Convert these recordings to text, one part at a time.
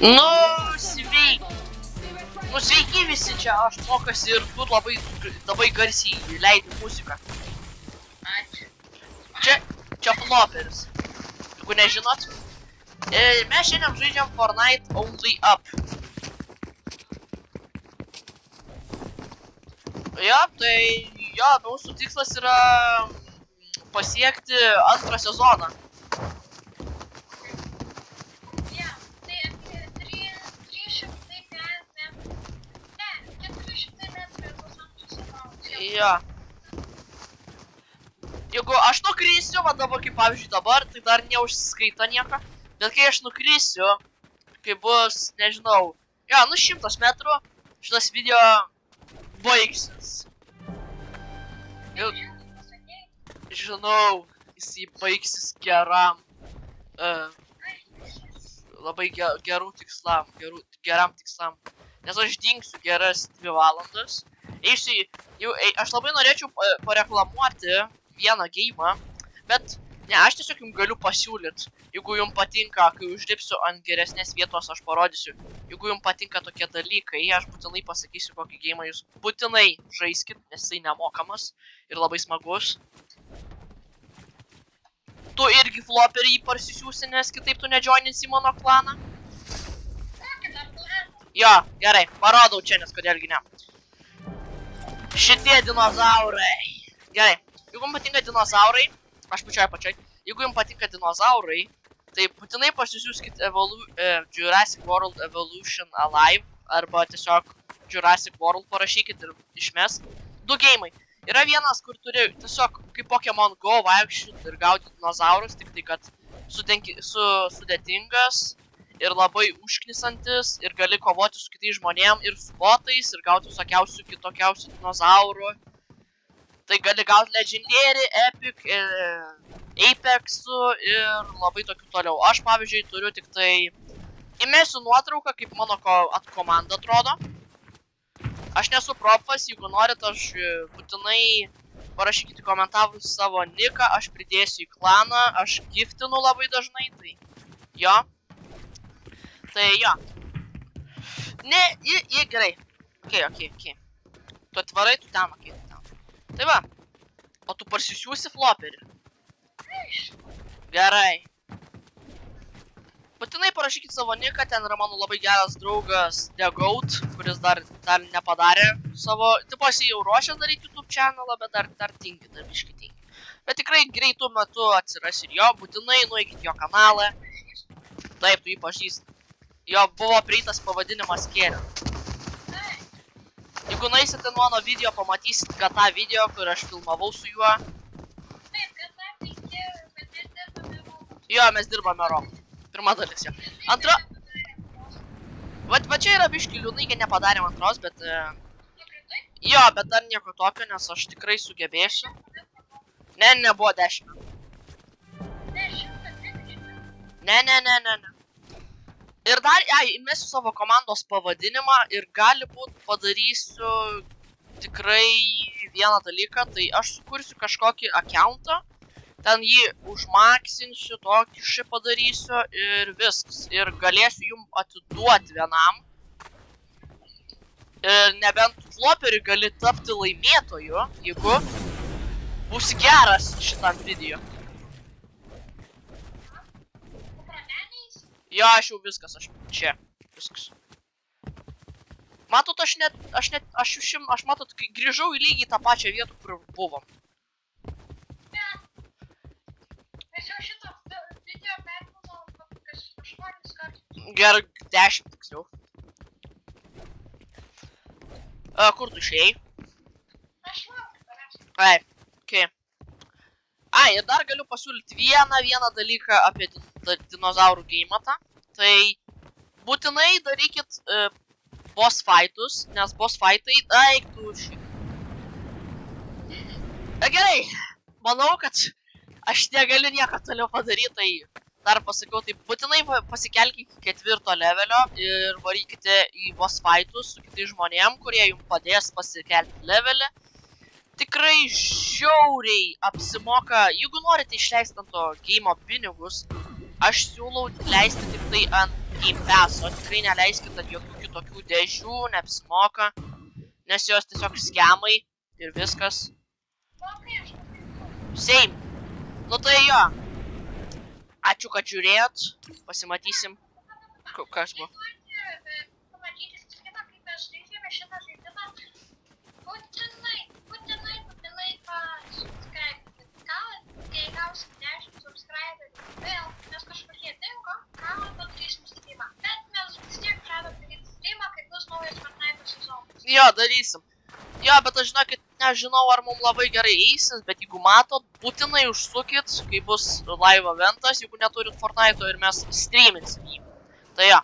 Nu, sveiki visi čia, aš mokosi ir tu labai garsiai leidi muziką. Ačiū. Čia floperis. Jeigu nežinot, mes šiandien žaidžiam Fortnite Only Up. Jo, tai mūsų tikslas yra pasiekti antrą sezoną. Jo. Jeigu aš nukrysiu, va dabar kaip pavyzdžiui dabar, tai dar neužsiskaita nieko. Bet kai aš nukrysiu, kai bus, nežinau, 100 metrų, šitas video baigsis. Žinau, jisai baigsis geram tikslam. Nes aš dingsiu geras 2 valandas. Aš labai norėčiau pareklamuoti vieną geimą, bet ne, aš tiesiog jums galiu pasiūlyti. Jeigu jums patinka, kai užlipsiu ant geresnės vietos, aš parodysiu. Jeigu jums patinka tokie dalykai, aš būtinai pasakysiu, kokį geimą jūs būtinai žaiskit, nes jisai nemokamas ir labai smagus. Tu irgi floperį jį parsisiųsi, nes kitaip tu nedžoininsi mano klaną. Jo, gerai, parodau čia, nes kodėlgi ne. Šitie dinozaurai. Gerai, jeigu jums patinka dinozaurai, aš pačioj, jeigu jums patinka dinozaurai, tai būtinai pasisiųskit Jurassic World Evolution Alive arba tiesiog Jurassic World parašykit ir išmes. 2 geimai. Yra vienas, kur turi tiesiog kaip Pokemon Go vaikščioti ir gauti dinozaurus, tik tai kad sudėtingas ir labai užknisantis ir gali kovoti su kitais žmonėm ir su botais ir gauti visokiausių kitokiausių dinozaurų. Tai gali gauti Legendary, Epic, Apexų ir labai tokių toliau. Aš pavyzdžiui turiu tik tai įmesiu nuotrauką, kaip mano komanda atrodo. Aš nesu profas, jeigu norit, aš būtinai parašykite komentarus savo niką, aš pridėsiu į klaną, aš giftinu labai dažnai, tai jo. Tai jo. Ne, gerai. Okei. Tu atvarai, tu ten, okei, tu ten. Tai va. O tu parsisiųsi floperį. Gerai. Būtinai parašykit savo niką, ten yra mano labai geras draugas The Goat, kuris dar nepadarė savo... Tipo, jis jau ruošia daryti YouTube channelą, bet dar tingi, dar biški tingi. Bet tikrai greitų metu atsiras ir jo, būtinai nueikit jo kanalą. Taip, tu jį pažįsti. Jo buvo prieitas pavadinimas Kėlė. Jeigu nueisite mano video, pamatysit tą video, kur aš filmavau su juo. Jo, mes dirbame Romą. Pirma dalis jo. Antra... Va čia yra biški liūdnai, kad nepadarėm antros, bet... Jo, bet dar nieko tokio, nes aš tikrai sugebėsiu. Ne, nebuvo 10. Ne. Ir dar, įmesiu savo komandos pavadinimą ir gali būt padarysiu tikrai vieną dalyką, tai aš sukursiu kažkokį accountą, ten jį užmaksinsiu, tokį padarysiu ir viskas. Ir galėsiu jums atiduoti vienam. Ir nebent floperiui gali tapti laimėtoju, jeigu bus geras šitam video. Jo, aš jau viskas, aš čia, viskas. Matot, aš matot, grįžau į lygiai tą pačią vietą, kur buvom. Mes jau šitą video perpilnom kokius 8 kartus. Gerai, 10 tiksliau. Kur tu išėjai? Aš laukiu tavęs. Taip, okei. Ir dar galiu pasiūlyti vieną dalyką apie dinozaurų geimą. Tai būtinai darykit boss fightus, nes boss fightai... tu šį. Gerai, manau, kad aš negaliu nieko toliau padaryti, tai dar pasakiau, tai būtinai pasikelkite iki 4 levelio ir varykite į boss fightus su kitais žmonėm, kurie jums padės pasikelti levelį. Tikrai žiauriai apsimoka, jeigu norite išleisti ant to geimo pinigus, aš siūlau leisti tik tai ant Game Pass, o tikrai neleiskit ant jokių kitokių dėžių, neapsimoka, nes jos tiesiog skemai ir viskas. Mokai aš nupirkau. Same. Nu tai jo. Ačiū, kad žiūrėjot. Pasimatysim. Kas buvo? Pamatyti skrimą, kaip mes žaidžiame šitą žaidimą. Būtinai pasubscribe. Jei gausim 10 subscriberių, vėl mes kažkokie dingo, gal padarysim streamą. Bet mes vis tiek žadam daryti streamą, kai bus naujas Fortnite sezonas. Jo, darysim. Jo, bet aš žinokit, nežinau, ar mums labai gerai eisis, bet jeigu matot, būtinai užsukit, kai bus live eventas, jeigu neturit Fortnite'o ir mes streaminsim jį. Tai jo.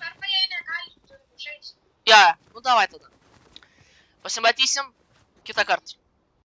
Arba jei negalim, turim žaisti. Jo, nu davai tada. Pasimatysim kitą kartą.